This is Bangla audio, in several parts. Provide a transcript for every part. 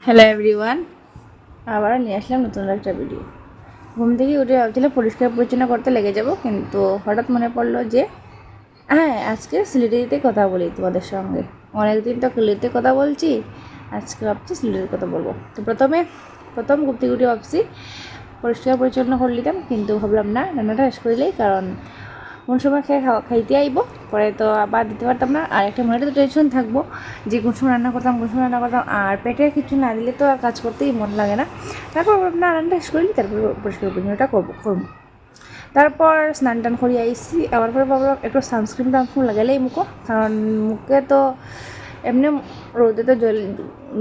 হ্যালো এভরিওয়ান, আবার নিয়ে আসলাম নতুন একটা ভিডিও। ঘুম থেকে উঠে ভাবছিলাম পরিষ্কার পরিচ্ছন্ন করতে লেগে যাব, কিন্তু হঠাৎ মনে পড়লো যে হ্যাঁ, আজকে সিলেটিতে কথা বলি তোমাদের সঙ্গে। অনেকদিন তো সিলেটিতে কথা বলছি, আজকে ভাবছি সিলেটির কথা বলবো। তো প্রথম ঘুম থেকে উঠে ভাবছি পরিষ্কার পরিচ্ছন্ন করে নিতাম, কিন্তু ভাবলাম না, রান্নাটা শেষ করিলেই, কারণ কোন সময় খাইতে আইব, পরে তো আবার দিতে পারতাম না। আর একটা মনে তো টেনশন থাকবো যে কোন সময় রান্না করতাম, আর পেটে কিছু না দিলে তো আর কাজ করতেই মন লাগে না। তারপর না, রান্নাটা শেষ করলি, তারপর পরিষ্কার পরিচ্ছন্নটা করবো। তারপর স্নান টান করিয়ে আইসি, আবার পরে ভাবলাম একটু সানস্ক্রিন লাগাইলেই মুখো, কারণ মুখে তো এমনি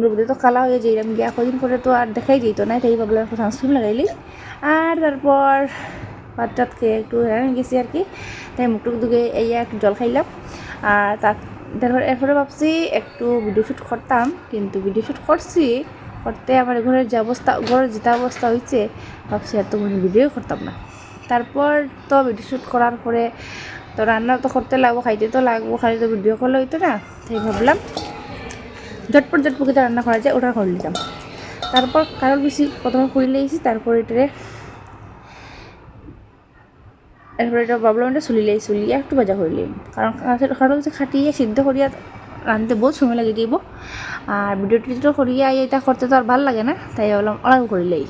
রোদে তো কালা হয়ে যাই, আমি গিয়া কদিন পরে তো আর দেখাই যেত না, তাই ভাবলাম একটু সানস্ক্রিন লাগাইলি। আর তারপর ভাত টাত খেয়ে একটু হ্যাঁ গেছি আর কি, তাই মুখটুক ধুয়ে এই একটু জল খাইলাম। আর তারপর এরপরে ভাবছি একটু ভিডিও শ্যুট করতাম, কিন্তু ভিডিও শ্যুট করতে আমার ঘরের যেটা অবস্থা হয়েছে, ভাবছি আর তো ভিডিও করতাম না। তারপর তো ভিডিও শ্যুট করার পরে তো রান্না তো করতে লাগবো, খাইতে তো লাগবো, খালি তো ভিডিও করলে হইতো না, তাই ভাবলাম ঝটপট রান্না করা যায় ওটা করে নিতাম। তারপর কারোর বেশি প্রথমে করিলে এসেছি, তারপর এটা ভাবলাম এটা চুলিয়ে একটু ভাজা করিলাম, কারণ হচ্ছে খাটিয়ে সিদ্ধ করিয়া রাঁধতে বহুত সময় লাগে দিব, আর ভিডিও টিডিও করিয়া এটা করতে তো আর ভালো লাগে না, তাই ভাবলাম অল্প করিলেই।